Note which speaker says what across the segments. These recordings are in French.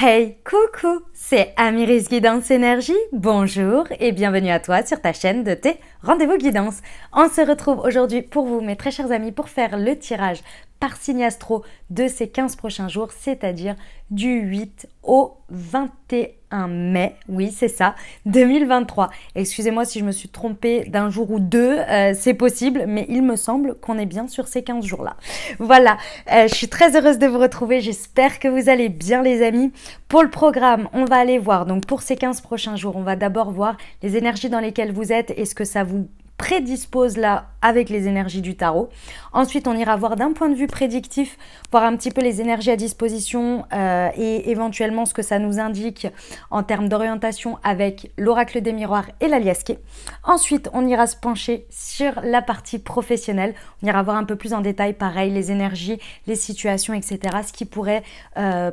Speaker 1: Hey, coucou, c'est Amiris Guidance Énergie. Bonjour et bienvenue à toi sur ta chaîne de tes rendez-vous guidance. On se retrouve aujourd'hui pour vous, mes très chers amis, pour faire le tirage par signe astro de ces 15 prochains jours, c'est-à-dire du 8 au 21 mai, oui c'est ça, 2023. Excusez-moi si je me suis trompée d'un jour ou deux, c'est possible, mais il me semble qu'on est bien sur ces 15 jours-là. Voilà, je suis très heureuse de vous retrouver, j'espère que vous allez bien les amis. Pour le programme, on va aller voir, donc pour ces 15 prochains jours, on va d'abord voir les énergies dans lesquelles vous êtes et ce que ça vous prédispose là avec les énergies du tarot. Ensuite, on ira voir d'un point de vue prédictif, voir un petit peu les énergies à disposition et éventuellement ce que ça nous indique en termes d'orientation avec l'oracle des miroirs et l'aliasqué. Ensuite, on ira se pencher sur la partie professionnelle. On ira voir un peu plus en détail, pareil, les énergies, les situations, etc. Ce qui pourrait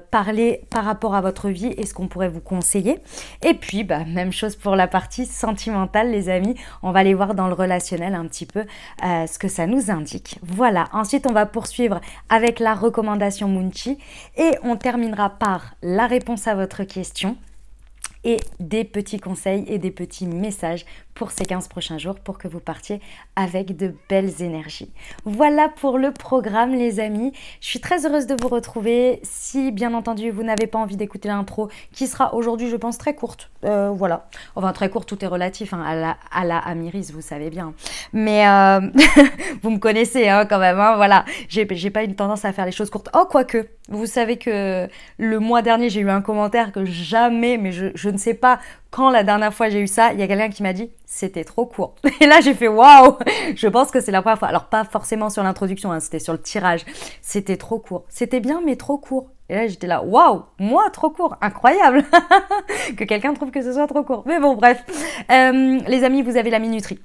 Speaker 1: parler par rapport à votre vie et ce qu'on pourrait vous conseiller. Et puis, même chose pour la partie sentimentale, les amis. On va aller voir dans le relationnel un petit peu ce que ça nous indique. Voilà, ensuite on va poursuivre avec la recommandation Moonchi et on terminera par la réponse à votre question et des petits conseils et des petits messages pour ces 15 prochains jours pour que vous partiez avec de belles énergies. Voilà pour le programme les amis. Je suis très heureuse de vous retrouver. Si bien entendu vous n'avez pas envie d'écouter l'intro qui sera aujourd'hui je pense très courte. Voilà. Enfin très courte, tout est relatif hein, à la Amiris, vous savez bien. Mais vous me connaissez hein, quand même. Hein, voilà. J'ai pas une tendance à faire les choses courtes. Oh quoique, vous savez que le mois dernier j'ai eu un commentaire que jamais, mais je ne sais pas quand la dernière fois j'ai eu ça, il y a quelqu'un qui m'a dit c'était trop court. Et là j'ai fait waouh. Je pense que c'est la première fois. Alors pas forcément sur l'introduction, hein, c'était sur le tirage. C'était trop court. C'était bien mais trop court. Et là j'étais là waouh, moi trop court, incroyable que quelqu'un trouve que ce soit trop court. Mais bon bref, les amis vous avez la minuterie.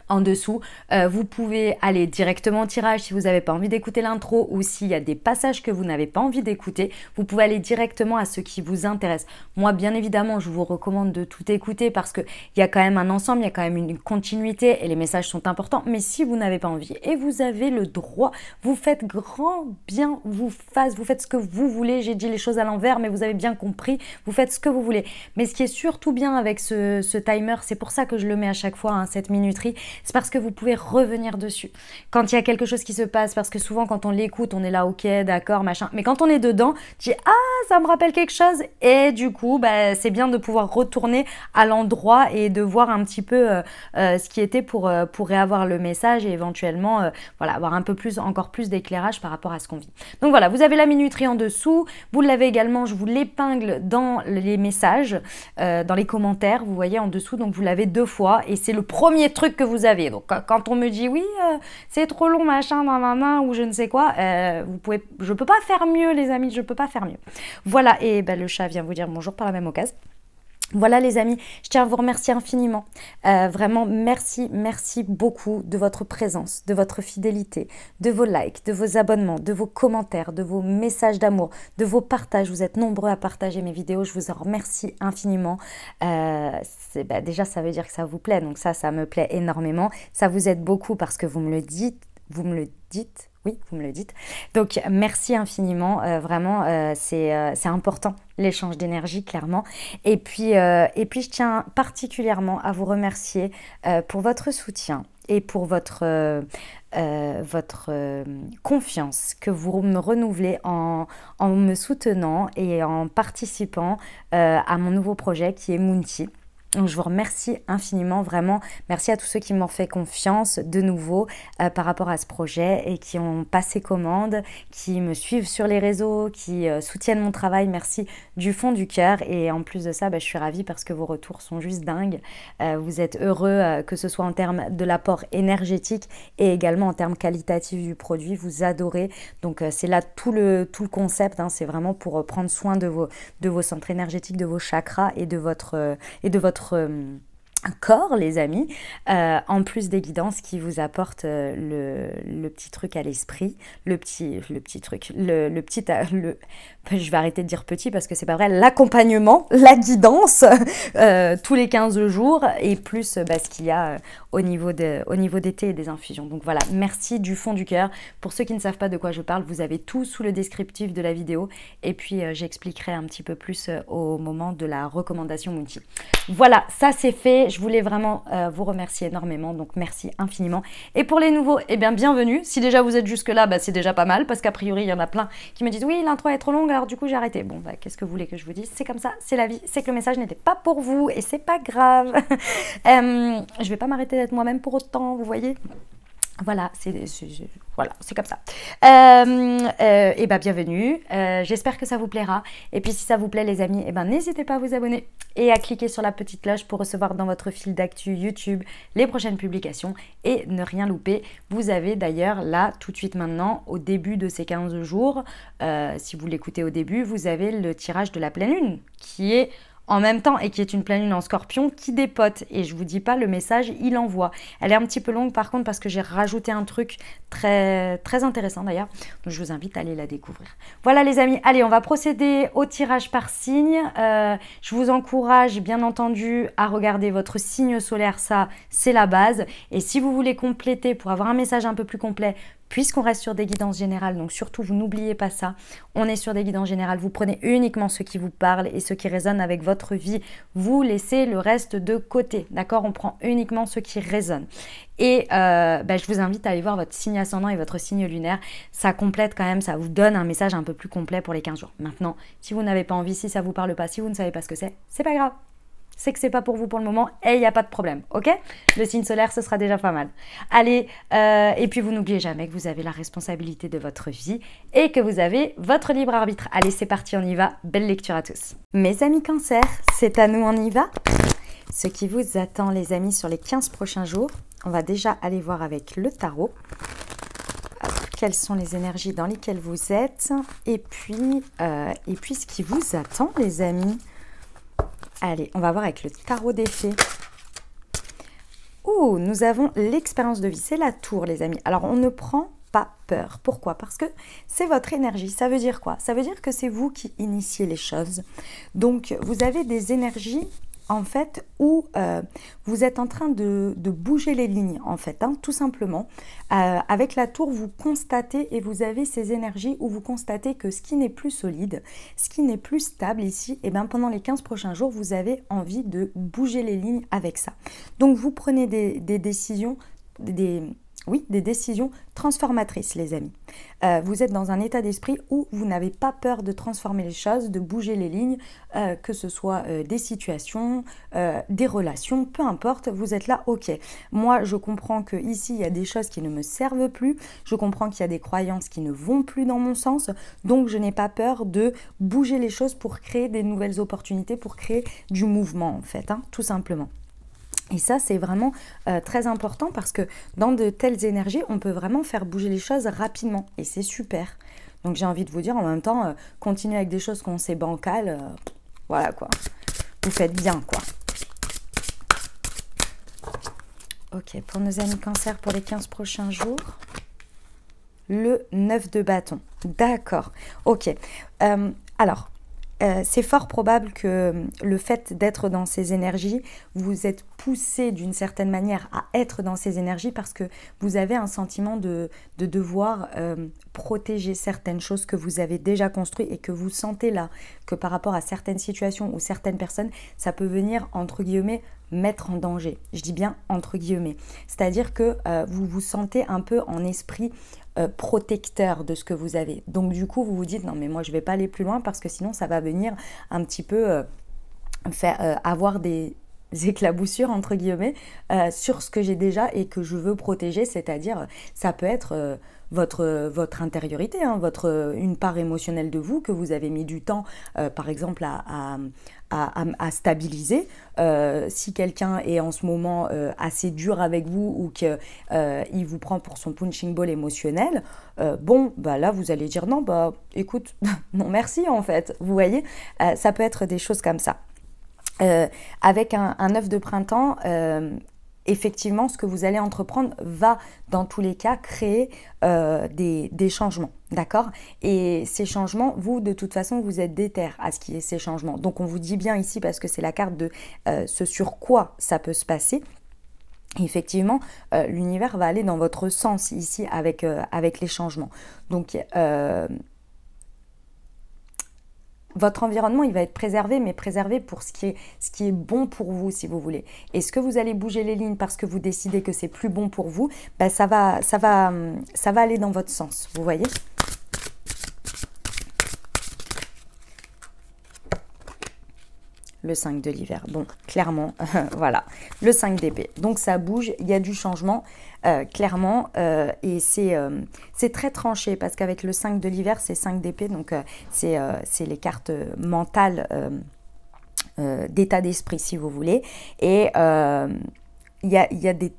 Speaker 1: En dessous, vous pouvez aller directement au tirage si vous n'avez pas envie d'écouter l'intro ou s'il y a des passages que vous n'avez pas envie d'écouter, vous pouvez aller directement à ce qui vous intéresse. Moi, bien évidemment, je vous recommande de tout écouter parce qu'il y a quand même un ensemble, il y a quand même une continuité et les messages sont importants. Mais si vous n'avez pas envie et vous avez le droit, vous faites grand bien, vous faites ce que vous voulez. J'ai dit les choses à l'envers, mais vous avez bien compris, vous faites ce que vous voulez. Mais ce qui est surtout bien avec ce timer, c'est pour ça que je le mets à chaque fois, hein, cette minuterie, c'est parce que vous pouvez revenir dessus. Quand il y a quelque chose qui se passe, parce que souvent quand on l'écoute, on est là, ok, d'accord, machin. Mais quand on est dedans, tu dis, ah, ça me rappelle quelque chose. Et du coup, c'est bien de pouvoir retourner à l'endroit et de voir un petit peu ce qui était pour réavoir le message et éventuellement, voilà, avoir un peu plus, encore plus d'éclairage par rapport à ce qu'on vit. Donc voilà, vous avez la minuterie en dessous. Vous l'avez également, je vous l'épingle dans les messages, dans les commentaires, vous voyez en dessous. Donc vous l'avez 2 fois et c'est le premier truc que vous avez. Donc quand on me dit oui c'est trop long machin nanana ou je ne sais quoi, je peux pas faire mieux les amis, je peux pas faire mieux. Voilà et le chat vient vous dire bonjour par la même occasion. Voilà les amis, je tiens à vous remercier infiniment, vraiment merci beaucoup de votre présence, de votre fidélité, de vos likes, de vos abonnements, de vos commentaires, de vos messages d'amour, de vos partages. Vous êtes nombreux à partager mes vidéos, je vous en remercie infiniment. Déjà ça veut dire que ça vous plaît, donc ça me plaît énormément. Ça vous aide beaucoup parce que vous me le dites. Oui, vous me le dites. Donc, merci infiniment. Vraiment, c'est important, l'échange d'énergie, clairement. Et puis, je tiens particulièrement à vous remercier pour votre soutien et pour votre confiance que vous me renouvelez en me soutenant et en participant à mon nouveau projet qui est Moonchi. Donc, je vous remercie infiniment, vraiment. Merci à tous ceux qui m'ont fait confiance de nouveau par rapport à ce projet et qui ont passé commande, qui me suivent sur les réseaux, qui soutiennent mon travail. Merci du fond du cœur. Et en plus de ça, je suis ravie parce que vos retours sont juste dingues. Vous êtes heureux, que ce soit en termes de l'apport énergétique et également en termes qualitatifs du produit. Vous adorez. Donc, c'est là tout le concept. Hein, c'est vraiment pour prendre soin de vos centres énergétiques, de vos chakras et de votre corps, les amis, en plus des guidances qui vous apportent le petit truc à l'esprit, le petit truc, je vais arrêter de dire petit parce que c'est pas vrai, l'accompagnement, la guidance tous les 15 jours et plus ce qu'il y a au niveau des thés et des infusions. Donc voilà, merci du fond du cœur. Pour ceux qui ne savent pas de quoi je parle, vous avez tout sous le descriptif de la vidéo et puis j'expliquerai un petit peu plus au moment de la recommandation Mounty. Voilà, ça c'est fait. Je voulais vraiment vous remercier énormément, donc merci infiniment. Et pour les nouveaux, eh bien bienvenue. Si déjà vous êtes jusque là, c'est déjà pas mal parce qu'a priori il y en a plein qui me disent oui l'intro est trop longue alors du coup j'ai arrêté. Bon qu'est-ce que vous voulez que je vous dise? C'est comme ça, c'est la vie, c'est que le message n'était pas pour vous et c'est pas grave. Je vais pas m'arrêter d'être moi-même pour autant, vous voyez. Voilà, c'est comme ça. Et bienvenue. J'espère que ça vous plaira. Et puis si ça vous plaît les amis, n'hésitez pas à vous abonner et à cliquer sur la petite cloche pour recevoir dans votre fil d'actu YouTube les prochaines publications et ne rien louper. Vous avez d'ailleurs là, tout de suite maintenant, au début de ces 15 jours, si vous l'écoutez au début, vous avez le tirage de la pleine lune qui est en même temps et qui est une pleine lune en scorpion qui dépote. Et je vous dis pas, le message, il envoie. Elle est un petit peu longue par contre parce que j'ai rajouté un truc très, très intéressant d'ailleurs. Donc je vous invite à aller la découvrir. Voilà les amis, allez, on va procéder au tirage par signe. Je vous encourage bien entendu à regarder votre signe solaire, ça c'est la base. Et si vous voulez compléter pour avoir un message un peu plus complet, puisqu'on reste sur des guidances générales, donc surtout vous n'oubliez pas ça, on est sur des guidances générales, vous prenez uniquement ce qui vous parle et ce qui résonne avec votre vie, vous laissez le reste de côté, d'accord? On prend uniquement ce qui résonne. Et je vous invite à aller voir votre signe ascendant et votre signe lunaire, ça complète quand même, ça vous donne un message un peu plus complet pour les 15 jours. Maintenant, si vous n'avez pas envie, si ça ne vous parle pas, si vous ne savez pas ce que c'est pas grave. C'est que c'est pas pour vous pour le moment et il n'y a pas de problème, ok? Le signe solaire, ce sera déjà pas mal. Allez, et puis vous n'oubliez jamais que vous avez la responsabilité de votre vie et que vous avez votre libre arbitre. Allez, c'est parti, on y va. Belle lecture à tous. Mes amis Cancer, c'est à nous, on y va? Ce qui vous attend, les amis, sur les 15 prochains jours, on va déjà aller voir avec le tarot. Alors, quelles sont les énergies dans lesquelles vous êtes et puis ce qui vous attend, les amis. Allez, on va voir avec le tarot des fées. Oh, nous avons l'expérience de vie. C'est la tour, les amis. Alors, on ne prend pas peur. Pourquoi? Parce que c'est votre énergie. Ça veut dire quoi? Ça veut dire que c'est vous qui initiez les choses. Donc, vous avez des énergies, en fait, où vous êtes en train de bouger les lignes, en fait, tout simplement. Avec la tour, vous constatez et vous avez ces énergies où vous constatez que ce qui n'est plus solide, ce qui n'est plus stable ici, et pendant les 15 prochains jours, vous avez envie de bouger les lignes avec ça. Donc, vous prenez des décisions, des décisions transformatrices, les amis. Vous êtes dans un état d'esprit où vous n'avez pas peur de transformer les choses, de bouger les lignes, que ce soit des situations, des relations, peu importe, vous êtes là, ok. Moi, je comprends qu'ici, il y a des choses qui ne me servent plus, je comprends qu'il y a des croyances qui ne vont plus dans mon sens, donc je n'ai pas peur de bouger les choses pour créer des nouvelles opportunités, pour créer du mouvement, en fait, tout simplement. Et ça, c'est vraiment très important parce que dans de telles énergies, on peut vraiment faire bouger les choses rapidement. Et c'est super. Donc, j'ai envie de vous dire, en même temps, continuer avec des choses qu'on sait bancales, voilà quoi. Vous faites bien, quoi. Ok, pour nos amis Cancer, pour les 15 prochains jours, le 9 de bâton. D'accord. Ok. Alors... c'est fort probable que le fait d'être dans ces énergies, vous êtes poussé d'une certaine manière à être dans ces énergies parce que vous avez un sentiment de devoir protéger certaines choses que vous avez déjà construites et que vous sentez là, que par rapport à certaines situations ou certaines personnes, ça peut venir, entre guillemets, mettre en danger. Je dis bien entre guillemets. C'est-à-dire que vous vous sentez un peu en esprit protecteur de ce que vous avez. Donc du coup, vous vous dites, non mais moi je vais pas aller plus loin parce que sinon ça va venir un petit peu faire avoir des éclaboussures entre guillemets sur ce que j'ai déjà et que je veux protéger, c'est-à-dire ça peut être votre intériorité, une part émotionnelle de vous que vous avez mis du temps par exemple à stabiliser. Si quelqu'un est en ce moment assez dur avec vous ou qu'il vous prend pour son punching ball émotionnel, là vous allez dire non, écoute, non merci en fait, vous voyez, ça peut être des choses comme ça. Avec un œuf de printemps, effectivement, ce que vous allez entreprendre va, dans tous les cas, créer des changements, d'accord? Et ces changements, vous, de toute façon, vous êtes déter à ce qui est ces changements. Donc, on vous dit bien ici, parce que c'est la carte de ce sur quoi ça peut se passer. Effectivement, l'univers va aller dans votre sens ici avec les changements. Donc, votre environnement, il va être préservé, mais préservé pour ce qui est bon pour vous, si vous voulez. Est-ce que vous allez bouger les lignes parce que vous décidez que c'est plus bon pour vous? Ben, ça va aller dans votre sens, vous voyez? Le 5 de l'hiver. Bon, clairement, voilà. Le 5 d'épée. Donc, ça bouge, il y a du changement, clairement. Et c'est très tranché parce qu'avec le 5 de l'hiver, c'est 5 d'épée. Donc, c'est les cartes mentales d'état d'esprit, si vous voulez. Et il y a des...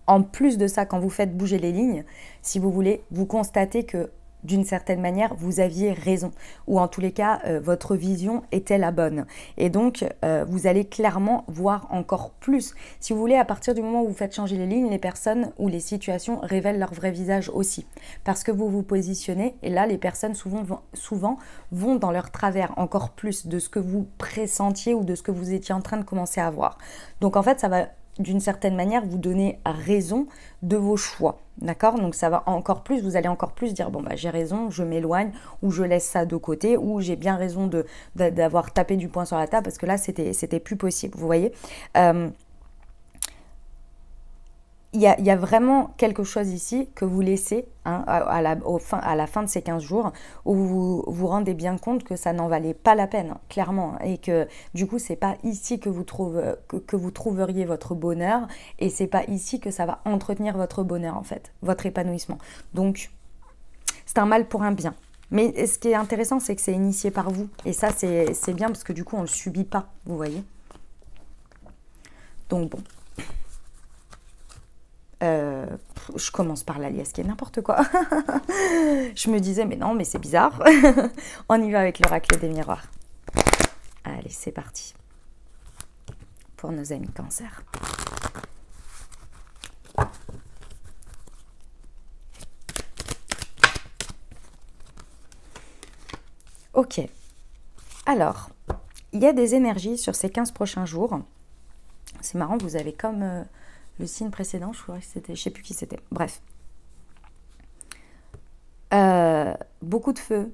Speaker 1: En plus de ça, quand vous faites bouger les lignes, si vous voulez, vous constatez que d'une certaine manière, vous aviez raison. Ou en tous les cas, votre vision était la bonne. Et donc, vous allez clairement voir encore plus. Si vous voulez, à partir du moment où vous faites changer les lignes, les personnes ou les situations révèlent leur vrai visage aussi. Parce que vous vous positionnez, et là, les personnes souvent vont dans leur travers encore plus de ce que vous pressentiez ou de ce que vous étiez en train de commencer à voir. Donc, en fait, ça va d'une certaine manière vous donner raison de vos choix, d'accord? Donc ça va encore plus, vous allez encore plus dire bon bah j'ai raison, je m'éloigne ou je laisse ça de côté ou j'ai bien raison d'avoir tapé du poing sur la table parce que là c'était plus possible, vous voyez? Il y a vraiment quelque chose ici que vous laissez hein, à la fin de ces 15 jours où vous vous rendez bien compte que ça n'en valait pas la peine, hein, clairement. Et que du coup, c'est pas ici que vous trouveriez votre bonheur et c'est pas ici que ça va entretenir votre bonheur, en fait, votre épanouissement. Donc, c'est un mal pour un bien. Mais ce qui est intéressant, c'est que c'est initié par vous. Et ça, c'est bien parce que du coup, on ne le subit pas, vous voyez. Donc, bon. Je commence par la liesse qui est n'importe quoi. Je me disais, mais non, mais c'est bizarre. On y va avec l'oracle des miroirs. Allez, c'est parti. Pour nos amis cancer. Ok. Alors, il y a des énergies sur ces 15 prochains jours. C'est marrant, vous avez comme... le signe précédent, je crois que c'était, je sais plus qui c'était. Bref. Beaucoup de feu,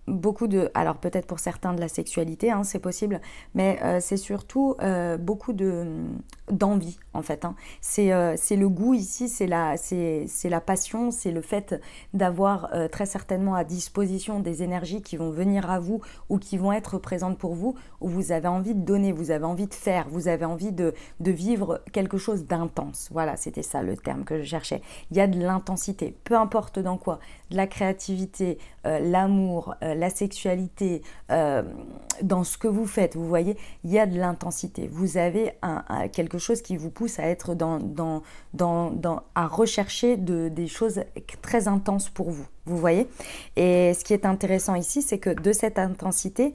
Speaker 1: beaucoup de... Alors peut-être pour certains de la sexualité, hein, c'est possible, mais c'est surtout beaucoup d'envie en fait. Hein. C'est le goût ici, c'est la passion, c'est le fait d'avoir très certainement à disposition des énergies qui vont venir à vous ou qui vont être présentes pour vous, où vous avez envie de donner, vous avez envie de faire, vous avez envie de vivre quelque chose d'intense. Voilà, c'était ça le terme que je cherchais. Il y a de l'intensité, peu importe dans quoi, de la créativité, l'amour, la sexualité, dans ce que vous faites, vous voyez, il y a de l'intensité. Vous avez quelque chose qui vous pousse à être à rechercher des choses très intenses pour vous, vous voyez. Et ce qui est intéressant ici, c'est que de cette intensité,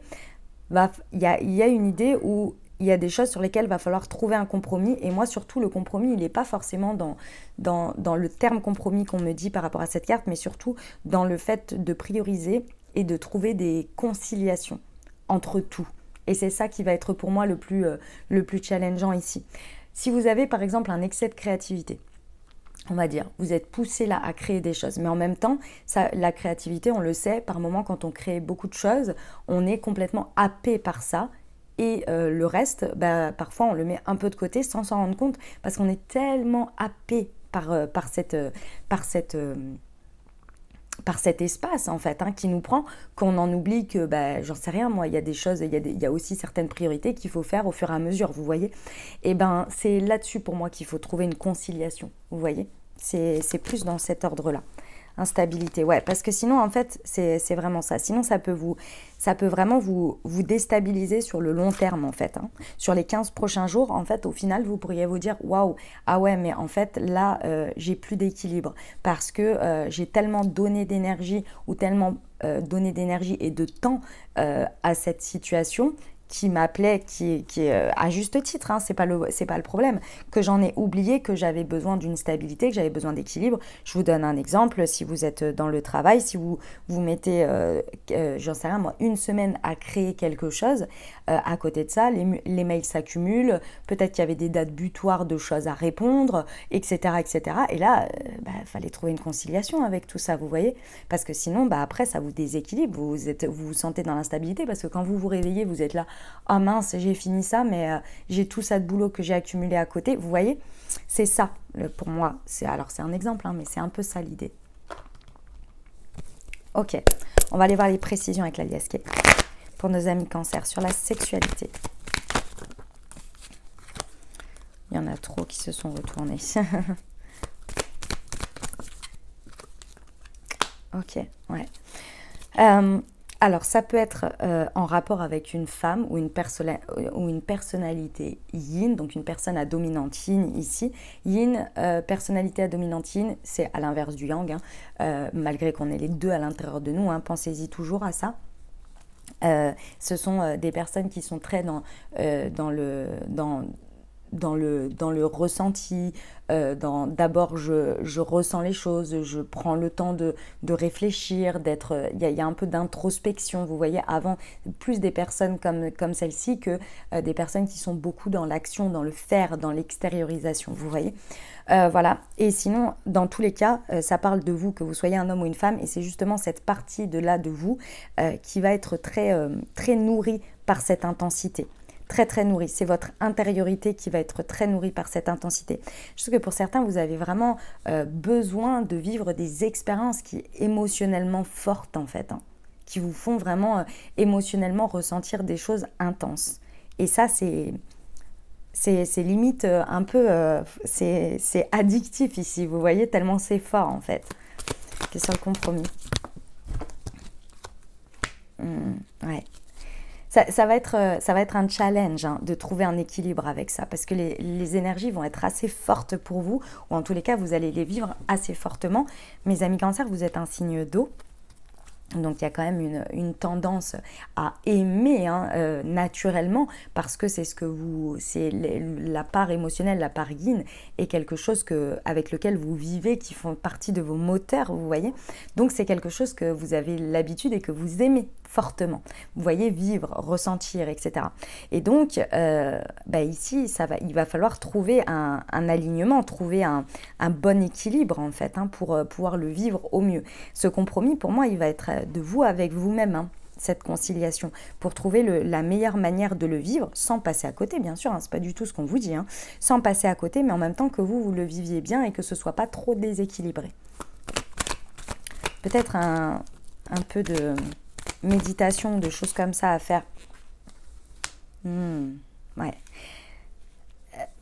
Speaker 1: il y a une idée où il y a des choses sur lesquelles il va falloir trouver un compromis. Et moi, surtout, le compromis, il n'est pas forcément dans le terme compromis qu'on me dit par rapport à cette carte, mais surtout dans le fait de prioriser et de trouver des conciliations entre tout. Et c'est ça qui va être pour moi le plus challengeant ici. Si vous avez, par exemple, un excès de créativité, on va dire, vous êtes poussé là à créer des choses. Mais en même temps, la créativité, on le sait, par moment, quand on crée beaucoup de choses, on est complètement happé par ça. Et le reste, parfois, on le met un peu de côté sans s'en rendre compte parce qu'on est tellement happé par cet espace en fait qui nous prend qu'on en oublie que j'en sais rien moi, il y a des choses, il y a aussi certaines priorités qu'il faut faire au fur et à mesure, vous voyez. Et c'est là-dessus pour moi qu'il faut trouver une conciliation, vous voyez. C'est plus dans cet ordre-là. Instabilité, ouais, parce que sinon en fait c'est vraiment ça. Sinon ça peut vraiment vous déstabiliser sur le long terme en fait. Hein. Sur les 15 prochains jours, en fait, au final, vous pourriez vous dire waouh, ah ouais, mais en fait là j'ai plus d'équilibre parce que j'ai tellement donné d'énergie ou tellement donné d'énergie et de temps à cette situation qui m'appelait, qui est à juste titre, hein, c'est pas le problème, que j'en ai oublié que j'avais besoin d'une stabilité, que j'avais besoin d'équilibre. Je vous donne un exemple, si vous êtes dans le travail, si vous mettez, j'en sais rien moi, une semaine à créer quelque chose, à côté de ça, les mails s'accumulent, peut-être qu'il y avait des dates butoirs de choses à répondre, etc. etc. Et là, fallait trouver une conciliation avec tout ça, vous voyez, parce que sinon, après, ça vous déséquilibre, vous sentez dans l'instabilité, parce que quand vous vous réveillez, vous êtes là, oh mince, j'ai fini ça, mais j'ai tout ça de boulot que j'ai accumulé à côté, vous voyez, c'est ça, pour moi, c'est un exemple, hein, mais c'est un peu ça l'idée. Ok, on va aller voir les précisions avec la liesque pour nos amis cancer sur la sexualité. Il y en a trop qui se sont retournés. Ok, ouais. Alors, ça peut être en rapport avec une femme ou une personnalité yin, donc une personne à dominante yin ici. Yin, personnalité à dominante yin, c'est à l'inverse du yang, hein, malgré qu'on ait les deux à l'intérieur de nous, hein, pensez-y toujours à ça. Ce sont des personnes qui sont très dans le ressenti, d'abord je ressens les choses, je prends le temps de réfléchir, il y a un peu d'introspection, vous voyez, avant plus des personnes comme celle-ci que des personnes qui sont beaucoup dans l'action, dans le faire, dans l'extériorisation, vous voyez. Voilà, et sinon dans tous les cas ça parle de vous, que vous soyez un homme ou une femme, et c'est justement cette partie de là de vous qui va être très nourrie par cette intensité. Très nourrie, c'est votre intériorité qui va être très nourrie par cette intensité. Je sais que pour certains, vous avez vraiment besoin de vivre des expériences qui émotionnellement fortes en fait, hein, qui vous font vraiment émotionnellement ressentir des choses intenses. Et ça, c'est limite un peu, c'est addictif ici, vous voyez, tellement c'est fort en fait. Quel est le compromis? Ouais. Ça va être un challenge, hein, de trouver un équilibre avec ça, parce que les énergies vont être assez fortes pour vous, ou en tous les cas, vous allez les vivre assez fortement. Mes amis cancer, vous êtes un signe d'eau. Donc il y a quand même une tendance à aimer, hein, naturellement, parce que c'est la part émotionnelle, la part yin est quelque chose avec lequel vous vivez, qui font partie de vos moteurs, vous voyez. Donc c'est quelque chose que vous avez l'habitude et que vous aimez fortement. Vous voyez, vivre, ressentir, etc. Et donc ici, il va falloir trouver un alignement, trouver un bon équilibre en fait, hein, pour pouvoir le vivre au mieux. Ce compromis, pour moi, il va être de vous avec vous-même, hein, cette conciliation, pour trouver la meilleure manière de le vivre, sans passer à côté, bien sûr, hein, c'est pas du tout ce qu'on vous dit, hein, sans passer à côté, mais en même temps que vous le viviez bien et que ce soit pas trop déséquilibré. Peut-être un peu de méditation, de choses comme ça à faire. Ouais.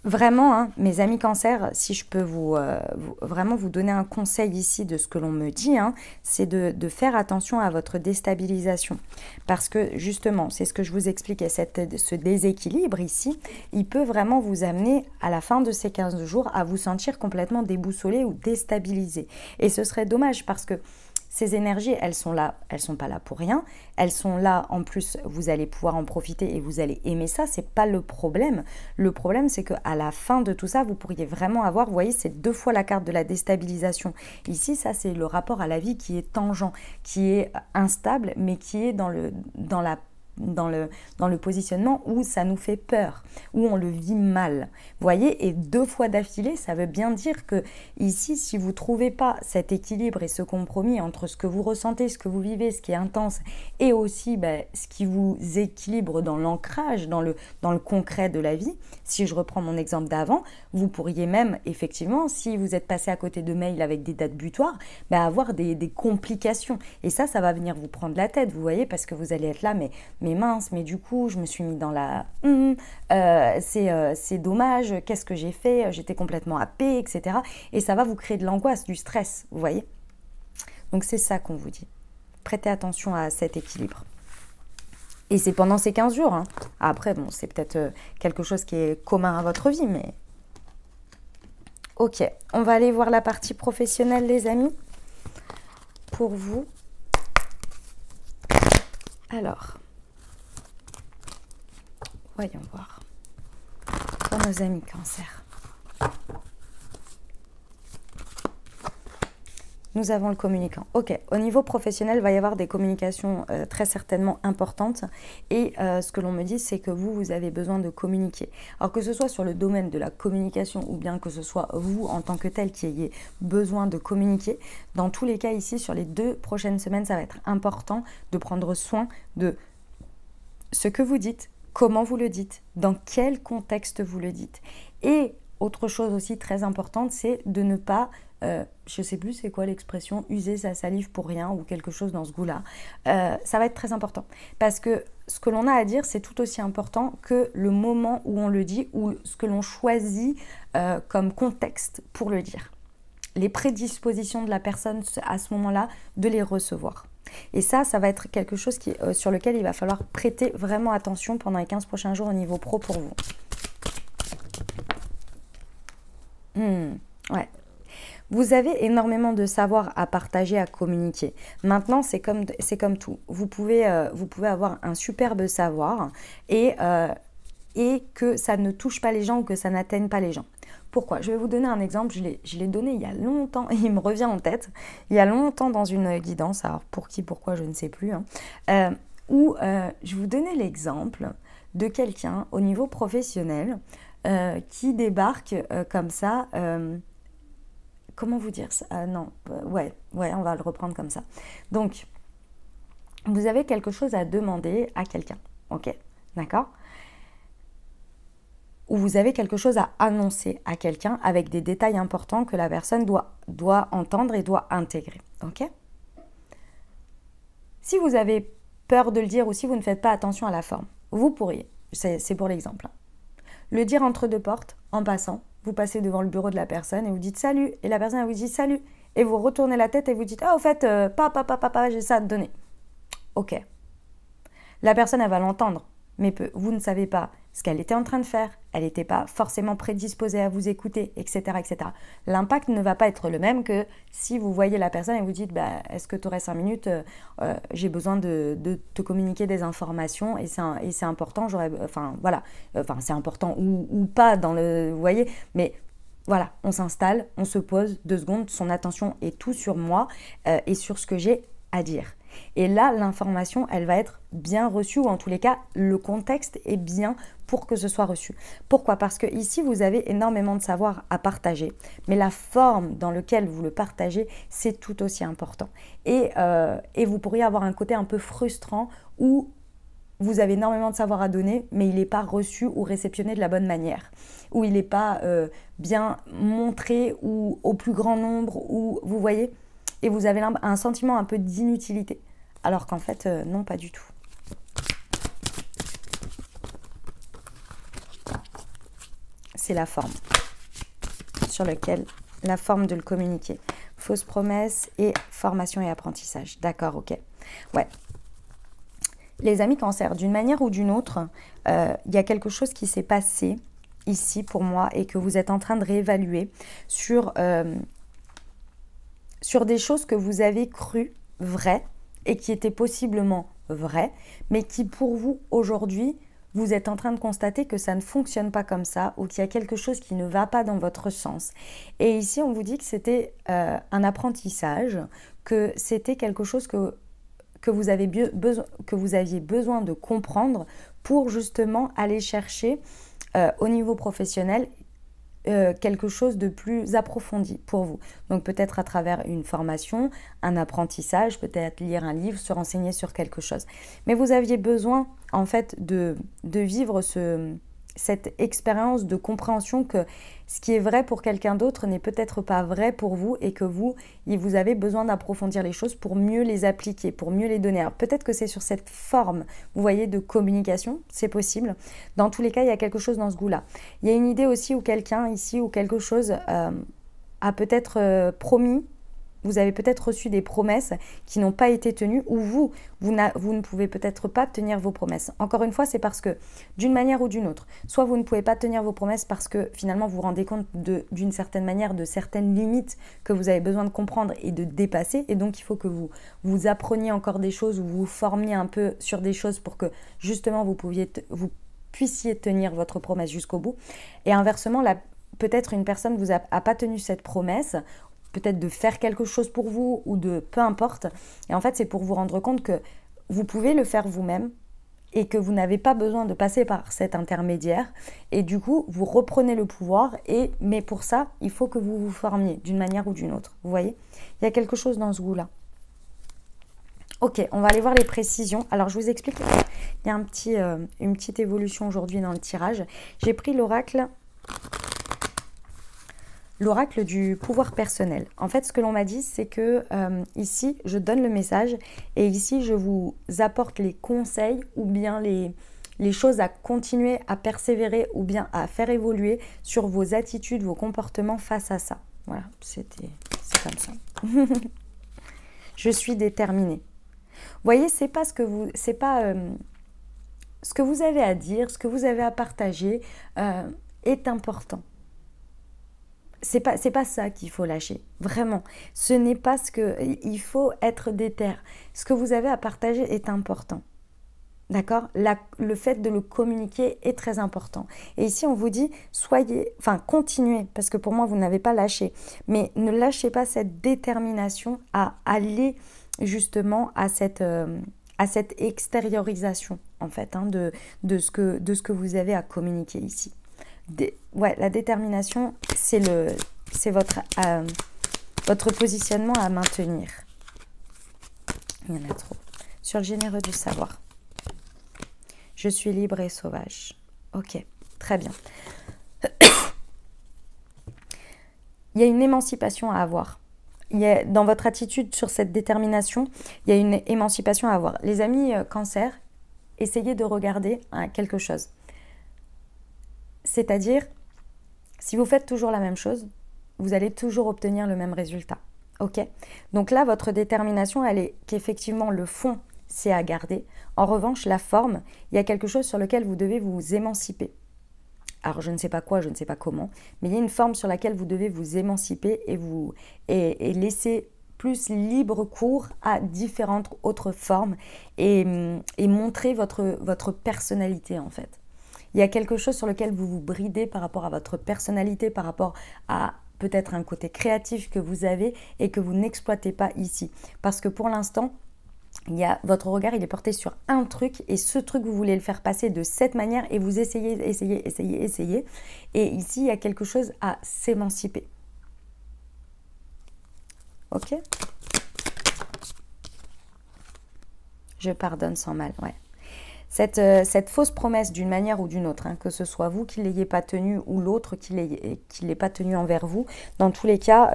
Speaker 1: Vraiment, hein, mes amis cancer, si je peux vraiment vous donner un conseil ici de ce que l'on me dit, hein, c'est de faire attention à votre déstabilisation. Parce que justement, c'est ce que je vous expliquais, ce déséquilibre ici, il peut vraiment vous amener à la fin de ces 15 jours à vous sentir complètement déboussolé ou déstabilisé. Et ce serait dommage parce que ces énergies, elles sont là, elles sont pas là pour rien. Elles sont là, en plus, vous allez pouvoir en profiter et vous allez aimer ça. C'est pas le problème. Le problème, c'est qu'à la fin de tout ça, vous pourriez vraiment avoir, vous voyez, c'est 2 fois la carte de la déstabilisation. Ici, ça, c'est le rapport à la vie qui est tangent, qui est instable, mais qui est dans le positionnement où ça nous fait peur, où on le vit mal. Vous voyez, et 2 fois d'affilée, ça veut bien dire que ici, si vous ne trouvez pas cet équilibre et ce compromis entre ce que vous ressentez, ce que vous vivez, ce qui est intense, et aussi ce qui vous équilibre dans l'ancrage, dans le concret de la vie, si je reprends mon exemple d'avant, vous pourriez même, effectivement, si vous êtes passé à côté de mails avec des dates butoirs, avoir des complications. Et ça va venir vous prendre la tête, vous voyez, parce que vous allez être là, mais mince, mais du coup, je me suis mis dans la c'est dommage, qu'est-ce que j'ai fait, j'étais complètement happée, etc. Et ça va vous créer de l'angoisse, du stress, vous voyez. Donc c'est ça qu'on vous dit. Prêtez attention à cet équilibre. Et c'est pendant ces 15 jours. Hein. Après, bon, c'est peut-être quelque chose qui est commun à votre vie, mais... Ok, on va aller voir la partie professionnelle, les amis. Pour vous. Alors... Voyons voir. Pour nos amis Cancer. Nous avons le communicant. Ok, au niveau professionnel, il va y avoir des communications très certainement importantes. Et ce que l'on me dit, c'est que vous avez besoin de communiquer. Alors que ce soit sur le domaine de la communication ou bien que ce soit vous en tant que tel qui ayez besoin de communiquer, dans tous les cas ici, sur les 2 prochaines semaines, ça va être important de prendre soin de ce que vous dites, comment vous le dites, dans quel contexte vous le dites. Et autre chose aussi très importante, c'est de ne pas... je ne sais plus c'est quoi l'expression, user sa salive pour rien ou quelque chose dans ce goût-là. Ça va être très important parce que ce que l'on a à dire, c'est tout aussi important que le moment où on le dit ou ce que l'on choisit comme contexte pour le dire. Les prédispositions de la personne à ce moment-là, de les recevoir. Et ça va être quelque chose sur lequel il va falloir prêter vraiment attention pendant les 15 prochains jours au niveau pro pour vous. Ouais. Vous avez énormément de savoir à partager, à communiquer. Maintenant, c'est comme tout. Vous pouvez avoir un superbe savoir et que ça ne touche pas les gens ou que ça n'atteigne pas les gens. Pourquoi? Je vais vous donner un exemple. Je l'ai donné il y a longtemps et il me revient en tête. Il y a longtemps dans une guidance, alors pour qui, pourquoi, je ne sais plus, où je vous donnais l'exemple de quelqu'un au niveau professionnel qui débarque comme ça... comment vous dire ça? Non, ouais, on va le reprendre comme ça. Donc, vous avez quelque chose à demander à quelqu'un, ok? D'accord? Ou vous avez quelque chose à annoncer à quelqu'un avec des détails importants que la personne doit entendre et doit intégrer, ok? Si vous avez peur de le dire ou si vous ne faites pas attention à la forme, vous pourriez, c'est pour l'exemple, le dire entre 2 portes, en passant. Vous passez devant le bureau de la personne et vous dites salut. Et la personne elle vous dit salut. Et vous retournez la tête et vous dites ah, au fait, papa, j'ai ça à te donner. Ok. La personne, elle va l'entendre. Mais vous ne savez pas ce qu'elle était en train de faire. Elle n'était pas forcément prédisposée à vous écouter, etc. etc. L'impact ne va pas être le même que si vous voyez la personne et vous dites est-ce que tu aurais 5 minutes j'ai besoin de te communiquer des informations et c'est important. C'est important ou pas dans le... Vous voyez, mais... Voilà, on s'installe, on se pose 2 secondes, son attention est tout sur moi et sur ce que j'ai à dire. Et là, l'information, elle va être bien reçue ou en tous les cas, le contexte est bien pour que ce soit reçu. Pourquoi? Parce que ici, vous avez énormément de savoir à partager, mais la forme dans laquelle vous le partagez, c'est tout aussi important. Et vous pourriez avoir un côté un peu frustrant où vous avez énormément de savoir à donner, mais il n'est pas reçu ou réceptionné de la bonne manière, ou il n'est pas bien montré ou au plus grand nombre, ou vous voyez, et vous avez un sentiment un peu d'inutilité, alors qu'en fait, non, pas du tout. C'est la forme sur laquelle, la forme de le communiquer. Fausse promesse et formation et apprentissage. D'accord, ok. Ouais. Les amis Cancer, d'une manière ou d'une autre, il y a quelque chose qui s'est passé ici pour moi et que vous êtes en train de réévaluer sur des choses que vous avez crues vraies et qui étaient possiblement vraies, mais qui pour vous aujourd'hui, vous êtes en train de constater que ça ne fonctionne pas comme ça ou qu'il y a quelque chose qui ne va pas dans votre sens. Et ici, on vous dit que c'était un apprentissage, que c'était quelque chose que vous aviez besoin de comprendre pour justement aller chercher au niveau professionnel quelque chose de plus approfondi pour vous. Donc peut-être à travers une formation, un apprentissage, peut-être lire un livre, se renseigner sur quelque chose. Mais vous aviez besoin en fait de vivre cette expérience de compréhension que ce qui est vrai pour quelqu'un d'autre n'est peut-être pas vrai pour vous et que vous avez besoin d'approfondir les choses pour mieux les appliquer, pour mieux les donner. Alors peut-être que c'est sur cette forme, vous voyez, de communication, c'est possible. Dans tous les cas, il y a quelque chose dans ce goût-là. Il y a une idée aussi où quelqu'un ici, ou quelque chose a peut-être promis. Vous avez peut-être reçu des promesses qui n'ont pas été tenues ou vous ne pouvez peut-être pas tenir vos promesses. Encore une fois, c'est parce que d'une manière ou d'une autre, soit vous ne pouvez pas tenir vos promesses parce que finalement vous vous rendez compte d'une certaine manière de certaines limites que vous avez besoin de comprendre et de dépasser, et donc il faut que vous appreniez encore des choses ou vous vous formiez un peu sur des choses pour que justement vous puissiez tenir votre promesse jusqu'au bout. Et inversement, peut-être une personne vous a pas tenu cette promesse, peut-être de faire quelque chose pour vous ou de peu importe. Et en fait, c'est pour vous rendre compte que vous pouvez le faire vous-même et que vous n'avez pas besoin de passer par cet intermédiaire. Et du coup, vous reprenez le pouvoir. Mais pour ça, il faut que vous vous formiez d'une manière ou d'une autre. Vous voyez ? Il y a quelque chose dans ce goût-là. Ok, on va aller voir les précisions. Alors, je vous explique. Il y a une petite évolution aujourd'hui dans le tirage. J'ai pris l'oracle du pouvoir personnel. En fait, ce que l'on m'a dit, c'est que ici, je donne le message et ici, je vous apporte les conseils ou bien les choses à continuer à persévérer ou bien à faire évoluer sur vos attitudes, vos comportements face à ça. Voilà, c'est comme ça. Je suis déterminée. Vous voyez, c'est pas ce que vous avez à dire, ce que vous avez à partager est important. C'est pas ça qu'il faut lâcher, vraiment. Ce n'est pas il faut être déter. Ce que vous avez à partager est important. D'accord ? Le fait de le communiquer est très important. Et ici, on vous dit, continuez, parce que pour moi, vous n'avez pas lâché. Mais ne lâchez pas cette détermination à aller justement à cette extériorisation, en fait, hein, de ce que vous avez à communiquer ici. La détermination, c'est votre positionnement à maintenir. Il y en a trop. Sur le généreux du savoir. Je suis libre et sauvage. Ok, très bien. Il y a une émancipation à avoir. Dans votre attitude sur cette détermination, il y a une émancipation à avoir. Les amis cancer, essayez de regarder quelque chose. C'est-à-dire, si vous faites toujours la même chose, vous allez toujours obtenir le même résultat. Ok ? Donc là, votre détermination, elle est qu'effectivement, le fond, c'est à garder. En revanche, la forme, il y a quelque chose sur lequel vous devez vous émanciper. Alors, je ne sais pas quoi, je ne sais pas comment, mais il y a une forme sur laquelle vous devez vous émanciper et laisser plus libre cours à différentes autres formes et montrer votre personnalité, en fait. Il y a quelque chose sur lequel vous vous bridez par rapport à votre personnalité, par rapport à peut-être un côté créatif que vous avez et que vous n'exploitez pas ici. Parce que pour l'instant, votre regard il est porté sur un truc et ce truc vous voulez le faire passer de cette manière et vous essayez. Et ici, il y a quelque chose à s'émanciper. Ok ? Je pardonne sans mal, ouais. Cette fausse promesse d'une manière ou d'une autre, hein, que ce soit vous qui ne l'ayez pas tenue ou l'autre qui ne l'ait pas tenue envers vous, dans tous les cas,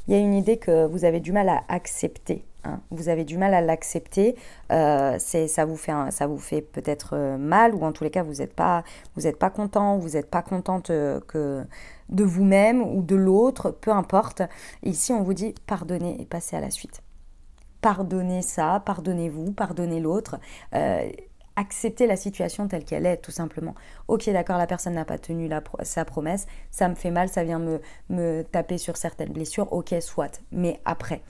Speaker 1: il y a une idée que vous avez du mal à accepter. Hein. Vous avez du mal à l'accepter, ça vous fait peut-être mal ou en tous les cas vous n'êtes pas content, vous n'êtes pas contente de vous-même ou de l'autre, peu importe. Et ici on vous dit pardonnez et passez à la suite. Pardonnez ça, pardonnez-vous, pardonnez l'autre. Accepter la situation telle qu'elle est, tout simplement. Ok, d'accord, la personne n'a pas tenu sa promesse, ça me fait mal, ça vient me taper sur certaines blessures, ok, soit. Mais après,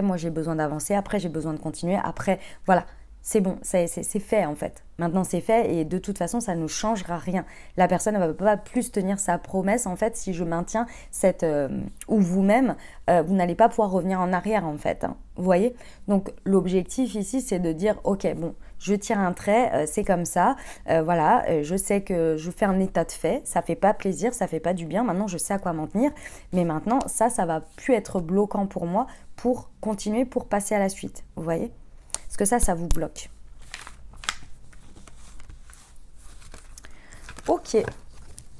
Speaker 1: moi j'ai besoin d'avancer, après j'ai besoin de continuer, après, voilà, c'est bon, c'est fait en fait. Maintenant c'est fait et de toute façon ça ne changera rien. La personne ne va pas plus tenir sa promesse en fait si je maintiens ou vous-même, vous n'allez pas pouvoir revenir en arrière en fait. Hein. Vous voyez ? Donc l'objectif ici c'est de dire ok bon, je tire un trait, c'est comme ça, voilà, je sais que je fais un état de fait, ça fait pas plaisir, ça fait pas du bien, maintenant je sais à quoi m'en tenir, mais maintenant ça va plus être bloquant pour moi pour continuer, pour passer à la suite. Vous voyez ? Parce que ça vous bloque. Ok.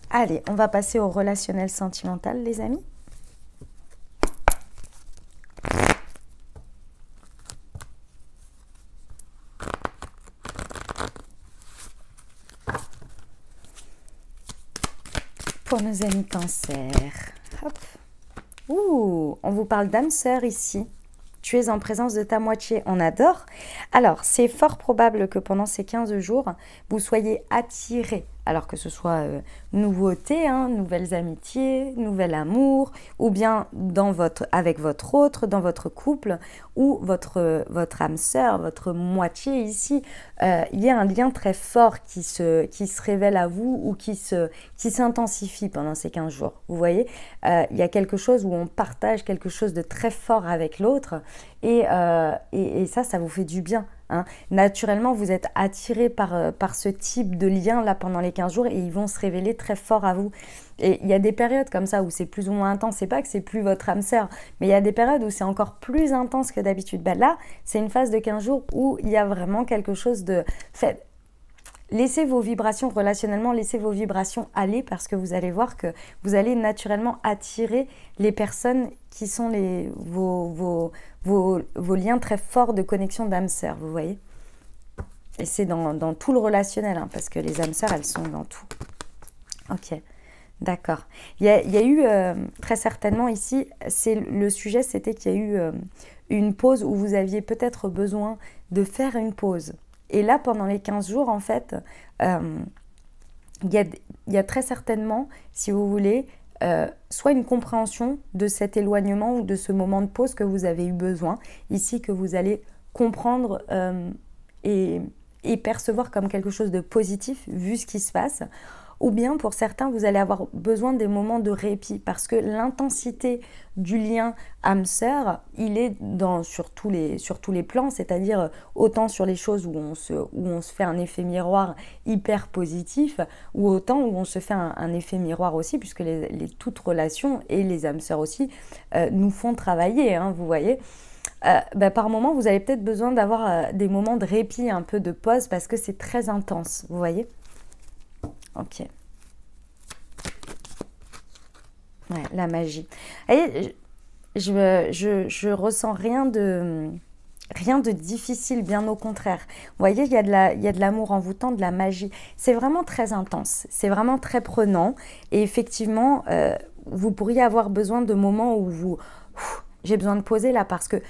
Speaker 1: Allez, on va passer au relationnel sentimental, les amis. Pour nos amis cancer. Hop. Ouh, on vous parle d'âme sœur ici. Tu es en présence de ta moitié, on adore. Alors, c'est fort probable que pendant ces 15 jours, vous soyez attiré Alors que ce soit nouveauté, hein, nouvelles amitiés, nouvel amour, ou bien avec votre autre, dans votre couple, ou votre âme sœur, votre moitié ici, il y a un lien très fort qui se révèle à vous ou qui s'intensifie pendant ces 15 jours. Vous voyez, il y a quelque chose où on partage quelque chose de très fort avec l'autre et ça vous fait du bien. Hein. Naturellement, vous êtes attiré par ce type de lien-là pendant les 15 jours et ils vont se révéler très fort à vous. Et il y a des périodes comme ça où c'est plus ou moins intense. C'est pas que c'est plus votre âme sœur, mais il y a des périodes où c'est encore plus intense que d'habitude. Ben là, c'est une phase de 15 jours où il y a vraiment quelque chose de... Laissez vos vibrations relationnellement, laissez vos vibrations aller parce que vous allez voir que vous allez naturellement attirer les personnes qui sont vos liens très forts de connexion d'âme sœur, vous voyez. Et c'est dans tout le relationnel, hein, parce que les âmes sœurs, elles sont dans tout. Ok, d'accord. Il y a eu très certainement ici, le sujet c'était qu'il y a eu une pause où vous aviez peut-être besoin de faire une pause. Et là, pendant les 15 jours, en fait, il y a très certainement, si vous voulez, soit une compréhension de cet éloignement ou de ce moment de pause que vous avez eu besoin, ici que vous allez comprendre et percevoir comme quelque chose de positif, vu ce qui se passe. Ou bien pour certains, vous allez avoir besoin des moments de répit parce que l'intensité du lien âme-sœur, il est sur tous les plans, c'est-à-dire autant sur les choses où on se fait un effet miroir hyper positif, ou autant où on se fait un effet miroir aussi, puisque toutes relations, et les âmes-sœurs aussi, nous font travailler, hein, vous voyez. Par moment, vous avez peut-être besoin d'avoir des moments de répit, un peu de pause, parce que c'est très intense, vous voyez. Ok. Ouais, la magie. Et je ressens rien de difficile, bien au contraire. Vous voyez, il y a de l'amour envoûtant, de la magie. C'est vraiment très intense, c'est vraiment très prenant. Et effectivement, vous pourriez avoir besoin de moments où j'ai besoin de poser là, parce que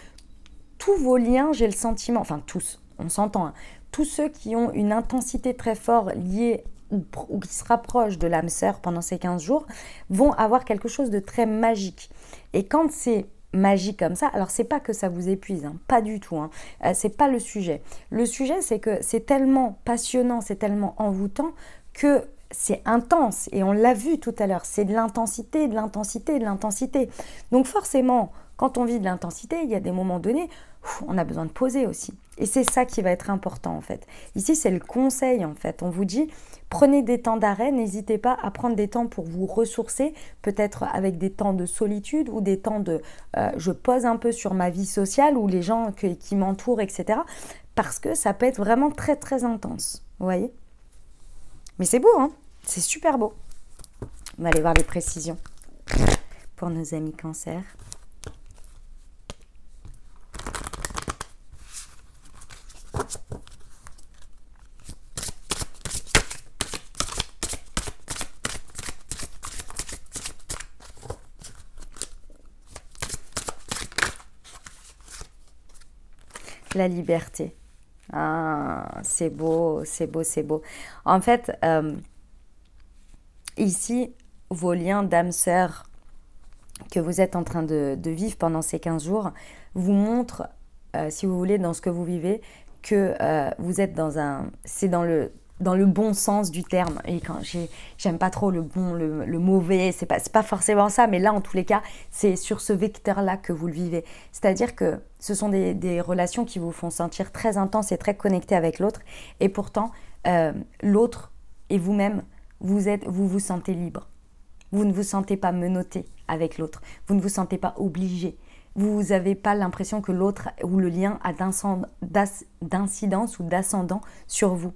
Speaker 1: tous vos liens, j'ai le sentiment, enfin tous, on s'entend, hein, tous ceux qui ont une intensité très forte liée ou qui se rapprochent de l'âme sœur pendant ces 15 jours, vont avoir quelque chose de très magique. Et quand c'est magique comme ça, alors c'est pas que ça vous épuise, hein, pas du tout, hein, c'est pas le sujet. Le sujet, c'est que c'est tellement passionnant, c'est tellement envoûtant que c'est intense, et on l'a vu tout à l'heure, c'est de l'intensité, de l'intensité, de l'intensité. Donc forcément, quand on vit de l'intensité, il y a des moments donnés, on a besoin de poser aussi. Et c'est ça qui va être important en fait. Ici, c'est le conseil en fait. On vous dit, prenez des temps d'arrêt, n'hésitez pas à prendre des temps pour vous ressourcer, peut-être avec des temps de solitude ou des temps de je pose un peu sur ma vie sociale ou les gens qui m'entourent, etc. Parce que ça peut être vraiment très très intense, vous voyez. Mais c'est beau, hein, c'est super beau. On va aller voir les précisions pour nos amis Cancer. La liberté. Ah, c'est beau, c'est beau, c'est beau. En fait, ici, vos liens d'âme sœur que vous êtes en train de vivre pendant ces 15 jours vous montrent, si vous voulez, dans ce que vous vivez, que vous êtes c'est dans le bon sens du terme. Et quand j'aime pas trop le bon, le mauvais, c'est pas forcément ça, mais là, en tous les cas, c'est sur ce vecteur-là que vous le vivez. C'est-à-dire que ce sont des relations qui vous font sentir très intenses et très connectés avec l'autre. Et pourtant, l'autre et vous-même, vous vous sentez libre. Vous ne vous sentez pas menotté avec l'autre. Vous ne vous sentez pas obligé. Vous n'avez pas l'impression que l'autre ou le lien a d'incidence ou d'ascendant sur vous.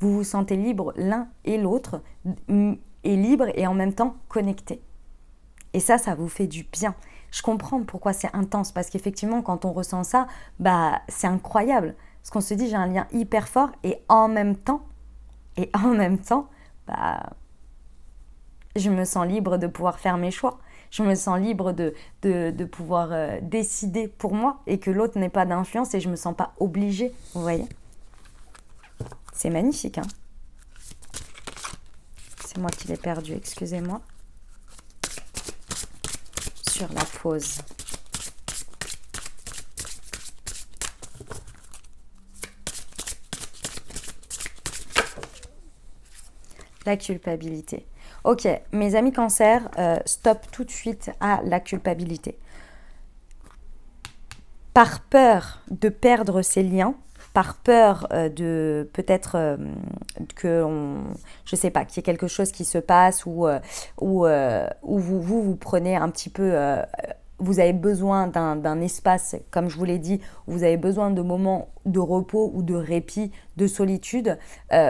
Speaker 1: Vous vous sentez libre l'un et l'autre, et libre et en même temps connecté. Et ça vous fait du bien. Je comprends pourquoi c'est intense, parce qu'effectivement, quand on ressent ça, c'est incroyable. Parce qu'on se dit, j'ai un lien hyper fort, et en même temps, je me sens libre de pouvoir faire mes choix. Je me sens libre de pouvoir décider pour moi, et que l'autre n'ait pas d'influence, et je ne me sens pas obligée, vous voyez. C'est magnifique, hein. C'est moi qui l'ai perdu, excusez-moi. Sur la pause. La culpabilité. Ok, mes amis cancer, stop tout de suite à la culpabilité. Par peur de perdre ces liens, par peur de peut-être je sais pas, qu'il y ait quelque chose qui se passe ou vous prenez un petit peu, vous avez besoin d'un espace, comme je vous l'ai dit, où vous avez besoin de moments de repos ou de répit, de solitude,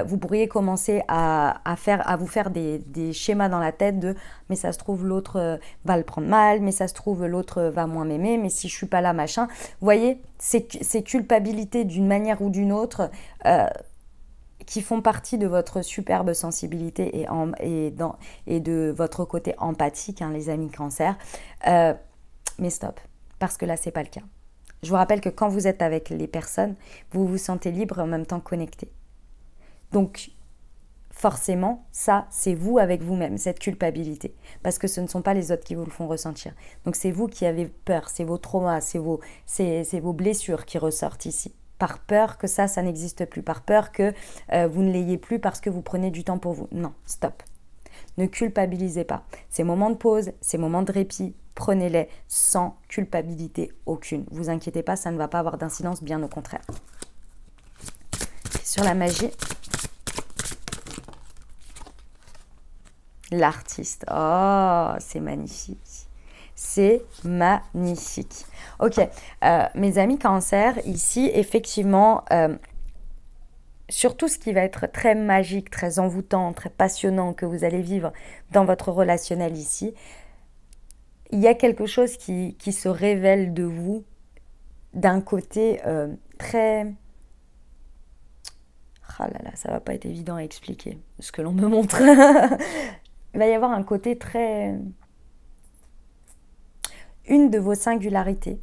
Speaker 1: vous pourriez commencer à vous faire des schémas dans la tête de « mais ça se trouve l'autre va le prendre mal, mais ça se trouve l'autre va moins m'aimer, mais si je suis pas là, machin ». Vous voyez, ces culpabilités d'une manière ou d'une autre qui font partie de votre superbe sensibilité et de votre côté empathique, hein, les amis cancer. Mais stop, parce que là, c'est pas le cas. Je vous rappelle que quand vous êtes avec les personnes, vous vous sentez libre et en même temps connecté. Donc, forcément, ça, c'est vous avec vous-même, cette culpabilité. Parce que ce ne sont pas les autres qui vous le font ressentir. Donc, c'est vous qui avez peur, c'est vos traumas, c'est vos blessures qui ressortent ici. Par peur que ça n'existe plus. Par peur que vous ne l'ayez plus parce que vous prenez du temps pour vous. Non, stop. Ne culpabilisez pas. Ces moments de pause, ces moments de répit, prenez-les sans culpabilité aucune. Vous inquiétez pas, ça ne va pas avoir d'incidence, bien au contraire. Sur la magie, l'artiste. Oh, c'est magnifique. C'est magnifique. Ok, mes amis cancer, ici, effectivement, sur tout ce qui va être très magique, très envoûtant, très passionnant que vous allez vivre dans votre relationnel ici, il y a quelque chose qui se révèle de vous d'un côté très... Ah là là, ça va pas être évident à expliquer ce que l'on me montre. Il va y avoir un côté très... Une de vos singularités,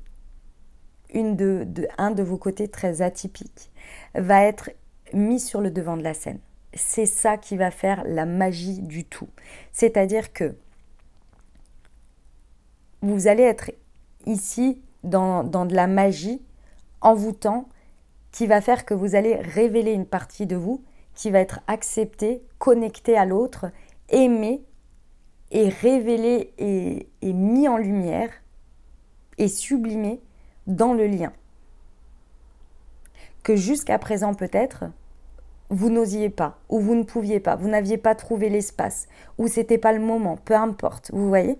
Speaker 1: un de vos côtés très atypiques, va être mis sur le devant de la scène. C'est ça qui va faire la magie du tout. C'est-à-dire que vous allez être ici dans de la magie envoûtant qui va faire que vous allez révéler une partie de vous qui va être acceptée, connectée à l'autre, aimée et révélée et mis en lumière et sublimée dans le lien. Que jusqu'à présent peut-être, vous n'osiez pas, ou vous ne pouviez pas, vous n'aviez pas trouvé l'espace, ou c'était pas le moment, peu importe, vous voyez ?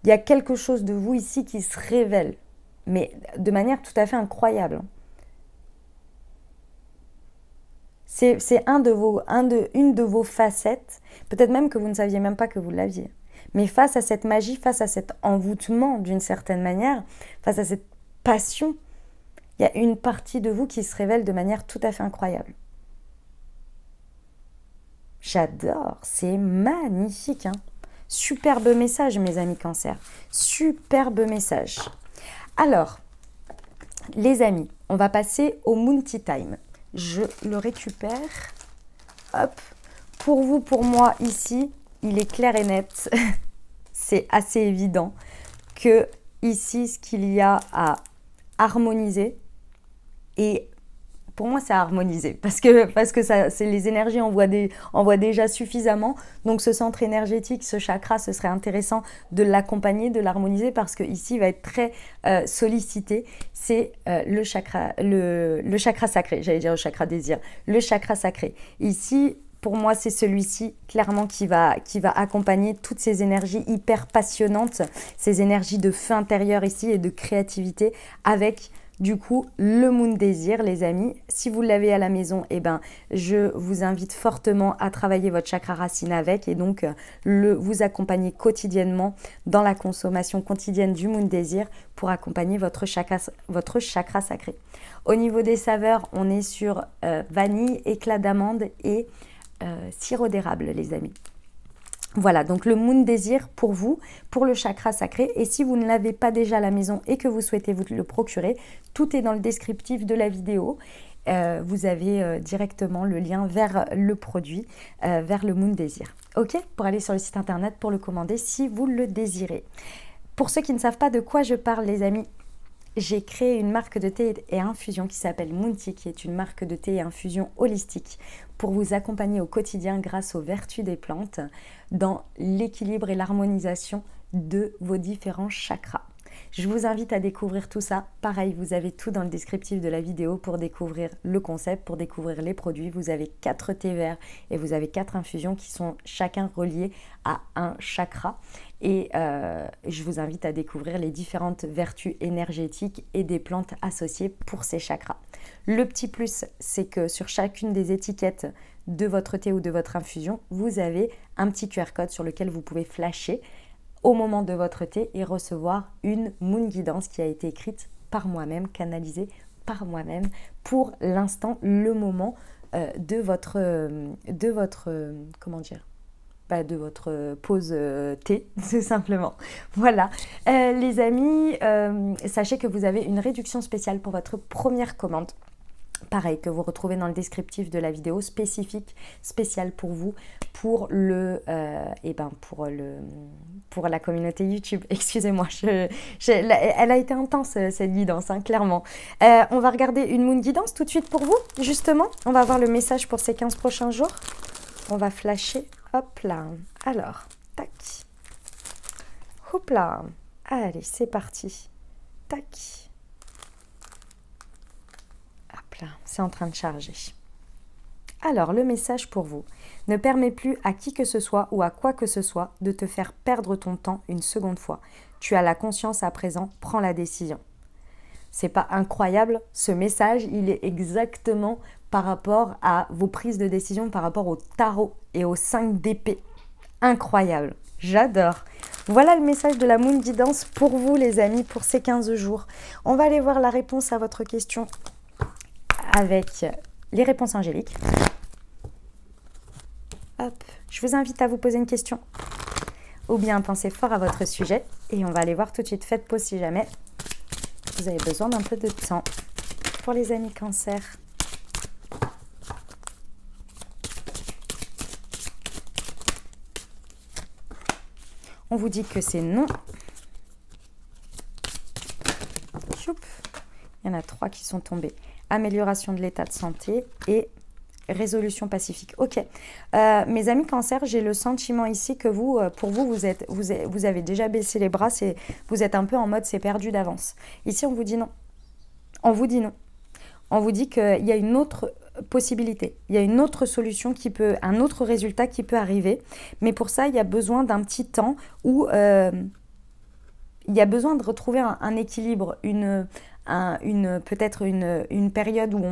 Speaker 1: Il y a quelque chose de vous ici qui se révèle, mais de manière tout à fait incroyable. C'est une de vos facettes, peut-être même que vous ne saviez même pas que vous l'aviez. Mais face à cette magie, face à cet envoûtement d'une certaine manière, face à cette passion, il y a une partie de vous qui se révèle de manière tout à fait incroyable. J'adore, c'est magnifique, hein. Superbe message, mes amis cancer. Superbe message. Alors, les amis, on va passer au Moonty Time. Je le récupère. Hop. Pour vous, pour moi, ici, il est clair et net. C'est assez évident que ici, ce qu'il y a à harmoniser, et pour moi, c'est à harmoniser parce que ça, les énergies envoient déjà suffisamment. Donc, ce centre énergétique, ce chakra, ce serait intéressant de l'accompagner, de l'harmoniser parce que ici, il va être très sollicité. C'est le chakra sacré. J'allais dire le chakra désir. Le chakra sacré. Ici, pour moi, c'est celui-ci, clairement, qui va accompagner toutes ces énergies hyper passionnantes, ces énergies de feu intérieur ici et de créativité avec... Du coup, le Moon Désir, les amis, si vous l'avez à la maison, eh ben, je vous invite fortement à travailler votre chakra racine avec et donc vous accompagner quotidiennement dans la consommation quotidienne du Moon Désir pour accompagner votre chakra sacré. Au niveau des saveurs, on est sur vanille, éclat d'amande et sirop d'érable, les amis. Voilà, donc le Moon Désir pour vous, pour le chakra sacré. Et si vous ne l'avez pas déjà à la maison et que vous souhaitez vous le procurer, tout est dans le descriptif de la vidéo. vous avez directement le lien vers le produit, vers le Moon Désir. Ok, pour aller sur le site internet pour le commander si vous le désirez. Pour ceux qui ne savent pas de quoi je parle, les amis, j'ai créé une marque de thé et infusion qui s'appelle Moontea, qui est une marque de thé et infusion holistique pour vous accompagner au quotidien grâce aux vertus des plantes dans l'équilibre et l'harmonisation de vos différents chakras. Je vous invite à découvrir tout ça. Pareil, vous avez tout dans le descriptif de la vidéo pour découvrir le concept, pour découvrir les produits. Vous avez 4 thés verts et vous avez 4 infusions qui sont chacun reliés à un chakra. Et je vous invite à découvrir les différentes vertus énergétiques et des plantes associées pour ces chakras. Le petit plus, c'est que sur chacune des étiquettes de votre thé ou de votre infusion, vous avez un petit QR code sur lequel vous pouvez flasher au moment de votre thé et recevoir une Moon Guidance qui a été écrite par moi-même, canalisée par moi-même pour l'instant, le moment de votre pause thé, tout simplement. Voilà. Les amis, sachez que vous avez une réduction spéciale pour votre première commande. Pareil, que vous retrouvez dans le descriptif de la vidéo, spéciale pour vous, pour la communauté YouTube. Excusez-moi, elle a été intense cette guidance, hein, clairement. On va regarder une Moon Guidance tout de suite pour vous, justement. On va avoir le message pour ces 15 prochains jours. On va flasher, hop là. Alors, tac. Hop là. Allez, c'est parti. Tac. C'est en train de charger. Alors, le message pour vous. Ne permets plus à qui que ce soit ou à quoi que ce soit de te faire perdre ton temps une seconde fois. Tu as la conscience à présent, prends la décision. C'est pas incroyable, ce message, il est exactement par rapport à vos prises de décision, par rapport au tarot et aux 5 d'épée. Incroyable, j'adore. Voilà le message de la Moon Guidance pour vous, les amis, pour ces 15 jours. On va aller voir la réponse à votre question avec les réponses angéliques. Hop, je vous invite à vous poser une question ou bien penser fort à votre sujet et on va aller voir tout de suite. Faites pause si jamais vous avez besoin d'un peu de temps. Pour les amis cancer, on vous dit que c'est non. Choup. Il y en a 3 qui sont tombés. Amélioration de l'état de santé et résolution pacifique. Ok, mes amis cancer, j'ai le sentiment ici que vous, pour vous, vous avez déjà baissé les bras, vous êtes un peu en mode c'est perdu d'avance. Ici, on vous dit non. On vous dit non. On vous dit qu'il y a une autre possibilité, il y a une autre solution un autre résultat qui peut arriver. Mais pour ça, il y a besoin d'un petit temps où il y a besoin de retrouver un équilibre, peut-être une période où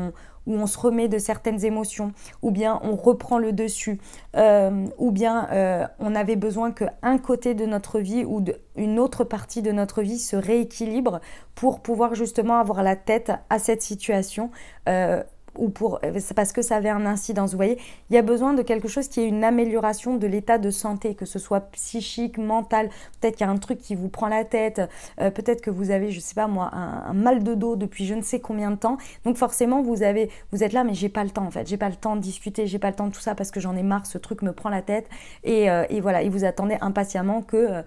Speaker 1: on se remet de certaines émotions, ou bien on reprend le dessus, ou bien on avait besoin qu'un côté de notre vie ou une autre partie de notre vie se rééquilibre pour pouvoir justement avoir la tête à cette situation, c'est parce que ça avait un incidence. Vous voyez, il y a besoin de quelque chose qui est une amélioration de l'état de santé, que ce soit psychique, mental. Peut-être qu'il y a un truc qui vous prend la tête, peut-être que vous avez, je sais pas moi, un mal de dos depuis je ne sais combien de temps. Donc forcément, vous êtes là, mais j'ai pas le temps en fait. J'ai pas le temps de discuter, j'ai pas le temps de tout ça parce que j'en ai marre, ce truc me prend la tête. Et voilà, et vous attendez impatiemment que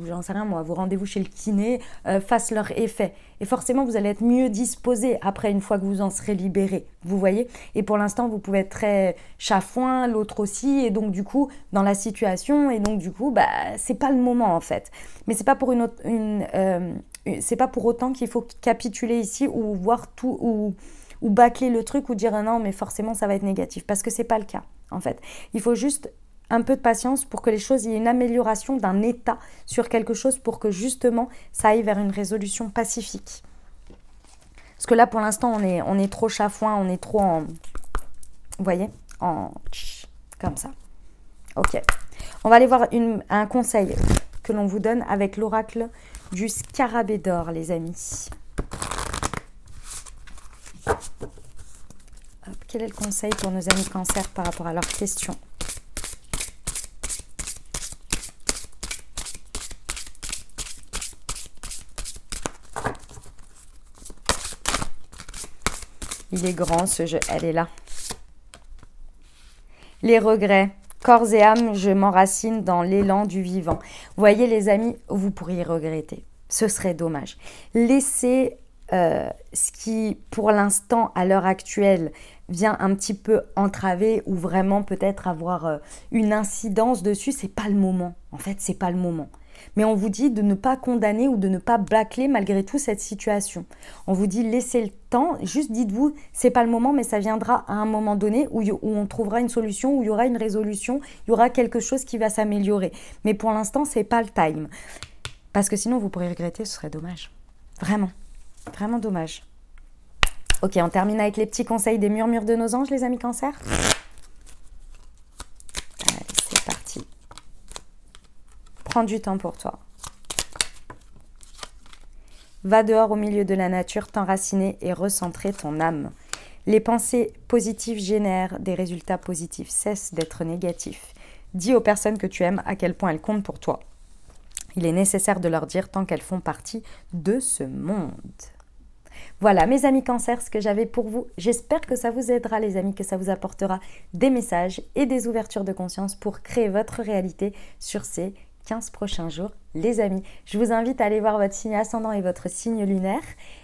Speaker 1: j'en sais rien moi, vos rendez-vous chez le kiné fassent leur effet. Et forcément, vous allez être mieux disposé après, une fois que vous en serez libéré, vous voyez. Et pour l'instant, vous pouvez être très chafouin, l'autre aussi, et donc du coup, dans la situation, et donc du coup, c'est pas le moment en fait. Mais c'est pas pour c'est pas pour autant qu'il faut capituler ici ou voir tout ou bâcler le truc ou dire non, mais forcément ça va être négatif, parce que c'est pas le cas en fait. Il faut juste un peu de patience pour que les choses, il y ait une amélioration d'un état sur quelque chose pour que justement ça aille vers une résolution pacifique. Parce que là pour l'instant on est trop chafouin, on est trop en, vous voyez, comme ça. Ok, on va aller voir un conseil que l'on vous donne avec l'oracle du scarabée d'or, les amis. Hop, quel est le conseil pour nos amis cancer par rapport à leurs questions? Il est grand ce jeu, elle est là. Les regrets. Corps et âme, je m'enracine dans l'élan du vivant. Vous voyez les amis, vous pourriez regretter. Ce serait dommage. Laissez ce qui, pour l'instant, à l'heure actuelle, vient un petit peu entraver ou vraiment peut-être avoir une incidence dessus, c'est pas le moment. En fait, c'est pas le moment. Mais on vous dit de ne pas condamner ou de ne pas bâcler malgré tout cette situation. On vous dit laissez le temps, juste dites-vous c'est pas le moment mais ça viendra à un moment donné où on trouvera une solution, où il y aura une résolution, il y aura quelque chose qui va s'améliorer. Mais pour l'instant c'est pas le time. Parce que sinon vous pourrez regretter, ce serait dommage. Vraiment, vraiment dommage. Ok, on termine avec les petits conseils des murmures de nos anges les amis Cancer. Allez, c'est parti. Prends du temps pour toi. Va dehors au milieu de la nature, t'enraciner et recentrer ton âme. Les pensées positives génèrent des résultats positifs. Cesse d'être négatif. Dis aux personnes que tu aimes à quel point elles comptent pour toi. Il est nécessaire de leur dire tant qu'elles font partie de ce monde. Voilà mes amis Cancer, ce que j'avais pour vous. J'espère que ça vous aidera les amis, que ça vous apportera des messages et des ouvertures de conscience pour créer votre réalité sur ces 15 prochains jours, les amis. Je vous invite à aller voir votre signe ascendant et votre signe lunaire.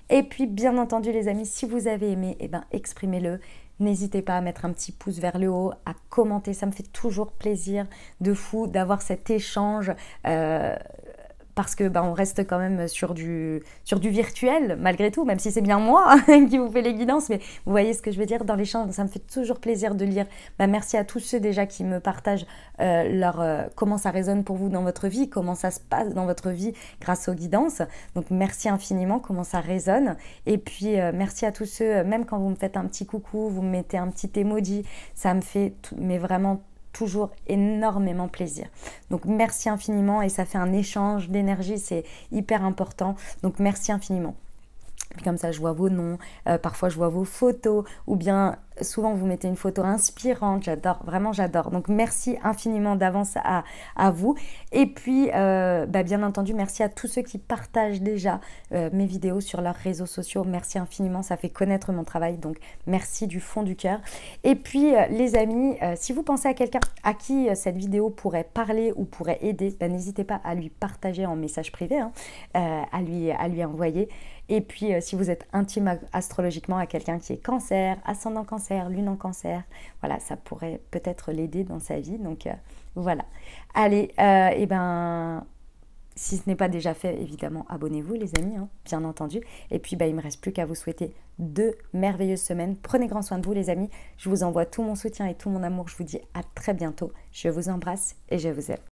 Speaker 1: Et puis, bien entendu, les amis, si vous avez aimé, exprimez-le. N'hésitez pas à mettre un petit pouce vers le haut, à commenter. Ça me fait toujours plaisir de fou d'avoir cet échange parce que on reste quand même sur du virtuel, malgré tout, même si c'est bien moi qui vous fais les guidances. Mais vous voyez ce que je veux dire, dans l'échange, ça me fait toujours plaisir de lire. Merci à tous ceux déjà qui me partagent comment ça résonne pour vous dans votre vie, comment ça se passe dans votre vie grâce aux guidances. Donc merci infiniment, comment ça résonne. Et puis merci à tous ceux, même quand vous me faites un petit coucou, vous me mettez un petit emoji, ça me fait mais vraiment toujours énormément plaisir. Donc merci infiniment et ça fait un échange d'énergie, c'est hyper important. Donc merci infiniment. Puis comme ça, je vois vos noms, parfois je vois vos photos, ou bien souvent vous mettez une photo inspirante, j'adore, vraiment j'adore. Donc merci infiniment d'avance à vous. Et puis, bien entendu, merci à tous ceux qui partagent déjà mes vidéos sur leurs réseaux sociaux. Merci infiniment, ça fait connaître mon travail, donc merci du fond du cœur. Et puis, les amis, si vous pensez à quelqu'un à qui cette vidéo pourrait parler ou pourrait aider, n'hésitez pas à lui partager en message privé, à lui envoyer. Et puis, si vous êtes intime astrologiquement à quelqu'un qui est Cancer, ascendant Cancer, lune en Cancer, voilà, ça pourrait peut-être l'aider dans sa vie. Donc, voilà. Allez, si ce n'est pas déjà fait, évidemment, abonnez-vous, les amis, bien entendu. Et puis, il ne me reste plus qu'à vous souhaiter 2 merveilleuses semaines. Prenez grand soin de vous, les amis. Je vous envoie tout mon soutien et tout mon amour. Je vous dis à très bientôt. Je vous embrasse et je vous aime.